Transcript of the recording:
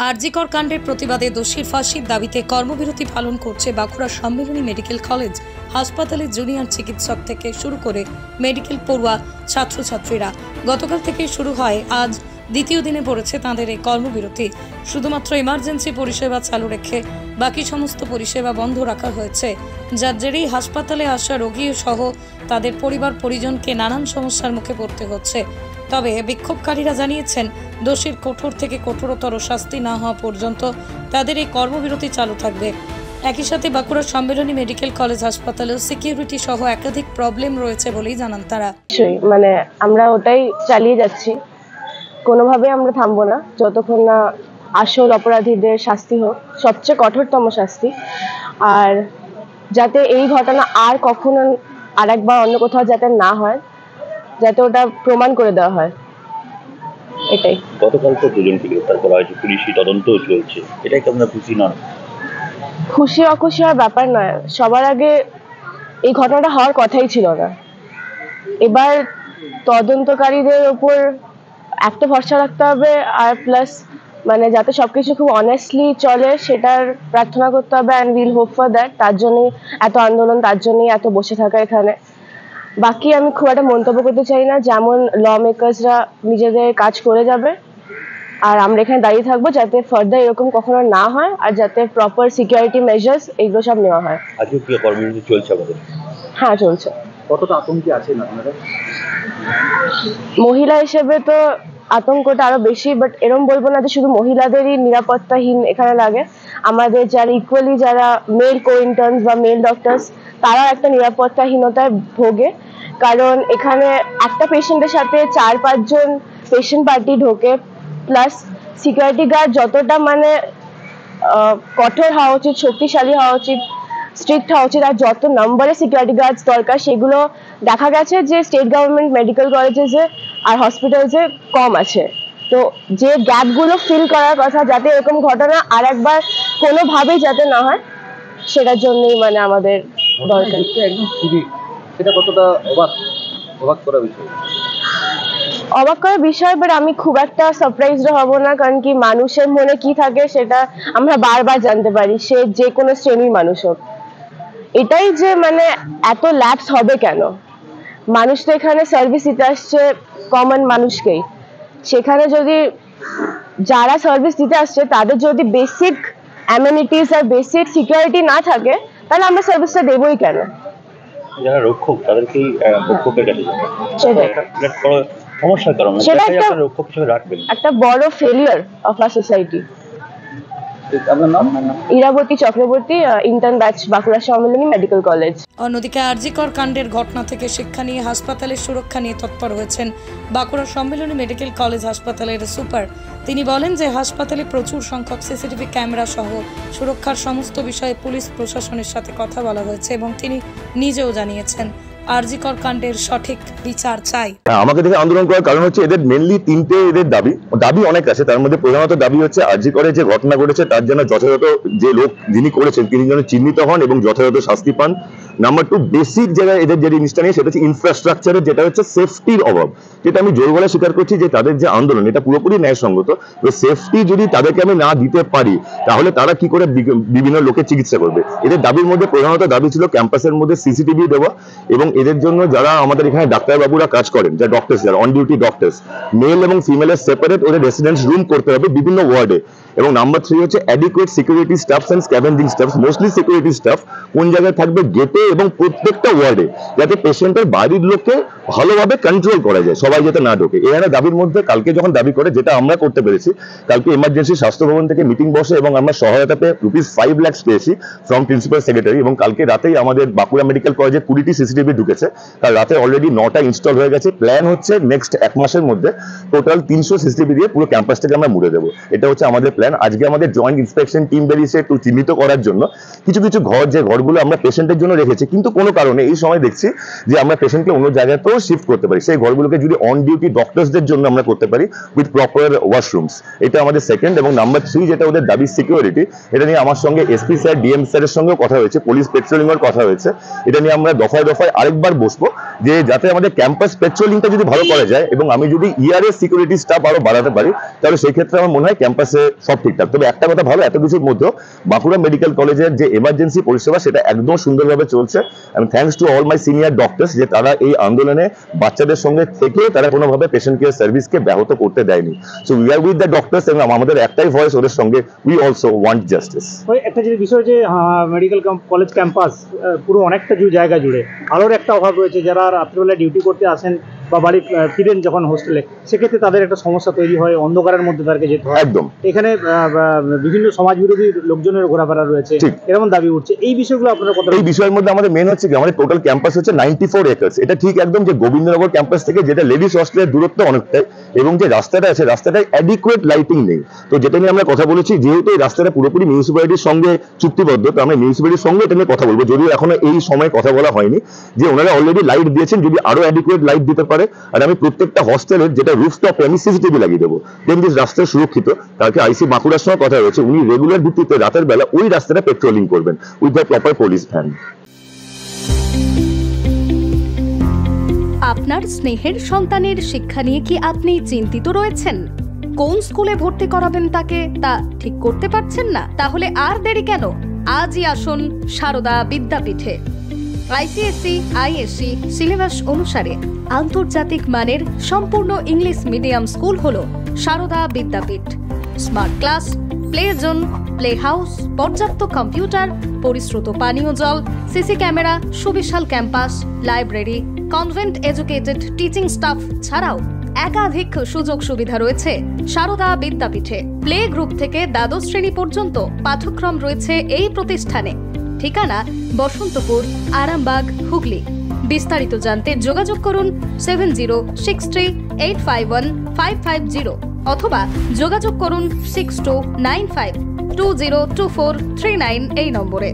আরজিকর কাণ্ডের প্রতিবাদে দোষীর ফাঁসির দাবিতে কর্মবিরতি পালন করছে বাঁকুড়া সম্মিলনী মেডিকেল কলেজ হাসপাতালের জুনিয়র চিকিৎসক থেকে শুরু করে মেডিকেল পড়ুয়া ছাত্রছাত্রীরা। গতকাল থেকে শুরু হয়, আজ দ্বিতীয় দিনে পড়েছে তাঁদের এই কর্মবিরতি। শুধুমাত্র ইমার্জেন্সি পরিষেবা চালু রেখে বাকি সমস্ত পরিষেবা বন্ধ রাখা হয়েছে, যার জেরেই হাসপাতালে আসা রোগী সহ তাদের পরিবার পরিজনকে নানান সমস্যার মুখে পড়তে হচ্ছে। তবে বিক্ষোভকারীরা জানিয়েছেন, দোষীর কঠোর থেকে কঠোরতর শাস্তি না হওয়া পর্যন্ত তাদের এই কর্মবিরতি চালু থাকবে। একই সাথে বাঁকুড়া সম্মিলনী মেডিকেল কলেজ হাসপাতালে সিকিউরিটি সহ একাধিক প্রবলেম রয়েছে বলেই জানান তারা। মানে আমরা ওটাই চালিয়ে যাচ্ছি, কোনোভাবে আমরা থামবো না যতক্ষণ না আসল অপরাধীদের শাস্তি হোক, সবচেয়ে কঠোরতম শাস্তি। আর যাতে এই ঘটনা আর কখনো আরেকবার অন্য কোথাও যাতে না হয়, যাতে ওটা প্রমাণ করে দেওয়া হয়, এটাই। গতকাল তো দুজনকে গ্রেফতার করা হয়েছে, পুলিশি তদন্তও চলছে, এটাই কি আপনারা খুশি নন? খুশি অখুশি হওয়ার ব্যাপার নয়, সবার আগে এই ঘটনাটা হওয়ার কথাই ছিল না। এবার তদন্তকারীদের উপর একটা ভরসা রাখতে হবে, আর প্লাস মানে যাতে সবকিছু খুব অনেস্টলি চলে সেটার প্রার্থনা করতে হবে। And will hope for that. তার জন্যই এত আন্দোলন, তার জন্যই এত বসে থাকা এখানে। বাকি আমি খুব একটা মন্তব্য করতে চাই না, যেমন ল মেকার্সরা নিজেদের কাজ করে যাবে আর আমরা এখানে দাঁড়িয়ে থাকবো যাতে ফার্দার এরকম কখনো না হয়, আর যাতে প্রপার সিকিউরিটি মেজার্স এগুলো সব নেওয়া হয়। আজকে কি কর্মসূচি চলছে আমাদের? হ্যাঁ, চলছে। কতটা আতঙ্কে আছেন আপনারা? মহিলা হিসেবে তো আতঙ্কটা আরো বেশি, বাট এরকম বলবো না যে শুধু মহিলাদেরই নিরাপত্তাহীন এখানে লাগে। আমাদের যারা ইকুয়ালি যারা মেল কো ইন্টার্নস বা মেল ডক্টরস, তারাও একটা নিরাপত্তাহীনতায় ভোগে। কারণ এখানে একটা পেশেন্টের সাথে 4-5 জন পেশেন্ট পার্টি ঢোকে, প্লাস সিকিউরিটি গার্ড যতটা মানে কঠোর হওয়া উচিত, শক্তিশালী হওয়া উচিত, স্ট্রিক্ট হওয়া উচিত, আর যত নম্বরে সিকিউরিটি গার্ডস দরকার সেগুলো দেখা গেছে যে স্টেট গভর্নমেন্ট মেডিকেল কলেজেসে আর হসপিটালসে কম আছে। তো যে গ্যাপগুলো ফিল করার কথা, যাতে এরকম ঘটনা আর একবার কোনোভাবেই যাতে না হয়, সেটার জন্যই মানে আমাদের দরকার। সেটা কতটা অবাক করার বিষয়? অবাক করার বিষয়, বাট আমি খুব একটা সারপ্রাইজড হব না, কারণ কি মানুষের মনে কি থাকে সেটা আমরা বারবার জানতে পারি, সে যে কোনো শ্রেণীর মানুষ হোক। এটাই যে মানে এত ল্যাপস হবে কেন? মানুষ তো এখানে সার্ভিস দিতে আসছে কমন মানুষকেই। সেখানে যদি যারা সার্ভিস দিতে আসছে তাদের যদি বেসিক অ্যামেনিটিস আর বেসিক সিকিউরিটি না থাকে, তাহলে আমরা সার্ভিসটা দেবই কেন? যারা রক্ষক তাদেরকেই রক্ষকের কাছে যাবে, সেটাই সমস্যার কারণ। সেটা রক্ষক হিসেবে রাখবেন, একটা বড় ফেলিয়ার অফ আওয়ার সোসাইটি। আপনার নাম? ইরাবতী চক্রবর্তী, ইন্টার্ন ব্যাচ, বাঁকুড়া সম্মিলনী মেডিকেল কলেজ। অন্যদিকে আরজিকর কাণ্ডের ঘটনা থেকে শিক্ষা নিয়ে হাসপাতালের সুরক্ষা নিয়ে তৎপর হয়েছেন বাঁকুড়া সম্মিলনী মেডিকেল কলেজ হাসপাতালের সুপার। তিনি বলেন যে হাসপাতালে প্রচুর সংখ্যক সিসিটিভি ক্যামেরা সহ সুরক্ষার সমস্ত বিষয়ে পুলিশ প্রশাসনের সাথে কথা বলা হয়েছে এবং তিনি নিজেও জানিয়েছেন আরজিকর কাণ্ডের সঠিক বিচার চাই। আমাকে দেখে আন্দোলন করার কারণ হচ্ছে এদের মেনলি তিনটে এদের দাবি অনেক আছে। তার মধ্যে প্রধানত দাবি হচ্ছে আরজিকরে যে ঘটনা ঘটেছে তার জন্য যথাযথ যে লোক যিনি করেছেন তিনি যেন চিহ্নিত হন এবং যথাযথ শাস্তি পান। নাম্বার 2, বেসিক জায়গায় এদের যে জিনিসটা নিয়ে সেটা হচ্ছে ইনফ্রাস্ট্রাকচারের, যেটা হচ্ছে সেফটির অভাব, যেটা আমি জোর গলায় স্বীকার করছি যে তাদের যে আন্দোলন এটা পুরোপুরি ন্যায়সঙ্গত। তো সেফটি যদি তাদেরকে আমি না দিতে পারি তাহলে তারা কি করে বিভিন্ন লোকের চিকিৎসা করবে? এদের দাবির মধ্যে প্রধানত দাবি ছিল ক্যাম্পাসের মধ্যে সিসিটিভি দেওয়া, এবং এদের জন্য যারা আমাদের এখানে ডাক্তারবাবুরা কাজ করেন, যারা ডক্টরস, যারা অন ডিউটি ডক্টরস, মেল এবং ফিমেলের সেপারেট ওদের রেসিডেন্স রুম করতে হবে বিভিন্ন ওয়ার্ডে। এবং নাম্বার 3 হচ্ছে adequate security staffs and scavenging staffs, mostly security staff কোন জায়গায় থাকবে গেটে এবং প্রত্যেকটা ওয়ার্ডে, যাতে পেশেন্টের বাড়ির লোককে ভালোভাবে কন্ট্রোল করা যায়, সবাই যাতে না ঢোকে। এখানে দাবির মধ্যে কালকে যখন দাবি করে, যেটা আমরা করতে পেরেছি, কালকে ইমার্জেন্সি স্বাস্থ্য ভবন থেকে মিটিং বসে এবং আমরা সহায়তা পেয়ে ₹5 লাখ পেয়েছি ফ্রম প্রিন্সিপাল সেক্রেটারি। এবং কালকে রাতেই আমাদের বাঁকুড়া মেডিকেল কলেজে 20টি সিসিটিভি ঢুকেছে, তার রাতে অলরেডি 9টা ইনস্টল হয়ে গেছে। প্ল্যান হচ্ছে নেক্সট 1 মাসের মধ্যে টোটাল 300 সিসিটিভি দিয়ে পুরো ক্যাম্পাসটাকে আমরা মুড়ে দেবো। এটা হচ্ছে আমাদের প্ল্যান। আজকে আমাদের জয়েন্ট ইন্সপেকশন টিম বেরিয়েছে একটু চিহ্নিত করার জন্য কিছু কিছু ঘর, যে ঘরগুলো আমরা পেশেন্টের জন্য রেখেছি কিন্তু কোনো কারণে এই সময় দেখছি যে আমরা পেশেন্টকে অন্য জায়গাতেও শিফট করতে পারি, সেই ঘরগুলোকে যদি অন ডিউটি ডক্টরসদের জন্য আমরা করতে পারি উইথ প্রপার ওয়াশরুমস। এটা আমাদের সেকেন্ড। এবং নাম্বার 3 যেটা ওদের দাবি সিকিউরিটি, এটা নিয়ে আমার সঙ্গে এসপি স্যার, ডিএম স্যারের সঙ্গেও কথা হয়েছে, পুলিশ পেট্রোলিং এর কথা হয়েছে। এটা নিয়ে আমরা দফায় দফায় আরেকবার বসবো যে যাতে আমাদের ক্যাম্পাস পেট্রোলিংটা যদি ভালো করা যায় এবং আমি যদি ইয়ারের সিকিউরিটি স্টাফ আরো বাড়াতে পারি, তাহলে সেই ক্ষেত্রে আমার মনে হয় ক্যাম্পাসে সব সব ঠিকঠাক। তবে একটা কথা ভালো, এত কিছুর মধ্যে বাঁকুড়া মেডিকেল কলেজের যে এমার্জেন্সি পরিষেবা সেটা একদম সুন্দরভাবে চলছে। And thanks to all my senior doctors যে তারা এই আন্দোলনে বাচ্চাদের সঙ্গে থেকে তারা কোনোভাবে পেশেন্ট কেয়ার সার্ভিসকে ব্যাহত করতে দেয়নি। So we are with the doctors এবং আমাদের একটাই ভয়েস ওদের সঙ্গে, উই অলসো ওয়ান্ট জাস্টিস। একটা যে বিষয় যে মেডিকেল কলেজ ক্যাম্পাস পুরো অনেকটা জায়গা জুড়ে আলোর একটা অভাব রয়েছে, যারা রাত্রিবেলায় ডিউটি করতে আসেন বা বাড়ি ফিরেন যখন হোস্টেলে, সেক্ষেত্রে তাদের একটা সমস্যা তৈরি হয়, অন্ধকারের মধ্যে তাদেরকে যেতে হয়। একদম। এখানে বিভিন্ন সমাজ বিরোধী লোকজনের ঘোরাফেরা রয়েছে, এরকম দাবি উঠছে। এই বিষয়গুলো আপনারা কথা, এই বিষয়ের মধ্যে আমাদের মেন হচ্ছে কি, আমাদের টোটাল ক্যাম্পাস হচ্ছে 94 একর্স। এটা ঠিক একদম যে গোবিন্দনগর ক্যাম্পাস থেকে যেটা লেডিস হস্টেলের দূরত্ব অনেকটাই, এবং যে রাস্তাটা আছে রাস্তাটায় অ্যাডিকুয়েট লাইটিং নেই। তো যেটা নিয়ে আমরা কথা বলেছি, যেহেতু এই রাস্তাটা পুরোপুরি মিউনিসিপ্যালিটির সঙ্গে চুক্তিবদ্ধ, তো আমরা মিউনিসিপ্যালিটির সঙ্গে এটা নিয়ে কথা বলবো, যদিও এখনো এই সময় কথা বলা হয়নি, যে ওনারা অলরেডি লাইট দিয়েছেন, যদি আরো অ্যাডিকুয়েট লাইট দিতে পারে। আর আমি প্রত্যেকটা হস্টেলের যেটা রুফটপে আমি সিসিটিভি লাগিয়ে দেবো, দেন যে রাস্তা সুরক্ষিত। তাকে আইসি বাঁকুড়ার সঙ্গে কথা হয়েছে, উনি রেগুলার ভিত্তিতে রাতের বেলা ওই রাস্তাটা পেট্রোলিং করবেন with the proper police van. আপনার স্নেহের সন্তানের শিক্ষা নিয়ে কি আপনি চিন্তিত রয়েছেন? কোন স্কুলে ভর্তি করাবেন তাকে তা ঠিক করতে পারছেন না? তাহলে আর দেরি কেন? আজই আসুন সারদা বিদ্যাপীঠে। আইসিএসসি আইএসসি সিলেবাস অনুসারে আন্তর্জাতিক মানের সম্পূর্ণ ইংলিশ মিডিয়াম স্কুল হলো Sarada Vidyapith. Smart class, play zone, play house, পর্যাপ্ত কম্পিউটার, পরিশ্রুত পানীয় জল, সিসি ক্যামেরা, সুবিশাল campus, library, convent educated teaching staff ছাড়াও একাধিক সুযোগ সুবিধা রয়েছে সারদা বিদ্যাপীঠে। প্লে গ্রুপ থেকে দ্বাদশ শ্রেণী পর্যন্ত পাঠ্যক্রম রয়েছে এই প্রতিষ্ঠানে। ঠিকানা বসন্তপুর, আরামবাগ, হুগলি। বিস্তারিত জানতে যোগাযোগ করুন 7063851550 অথবা যোগাযোগ করুন 6295202439 এই নম্বরে।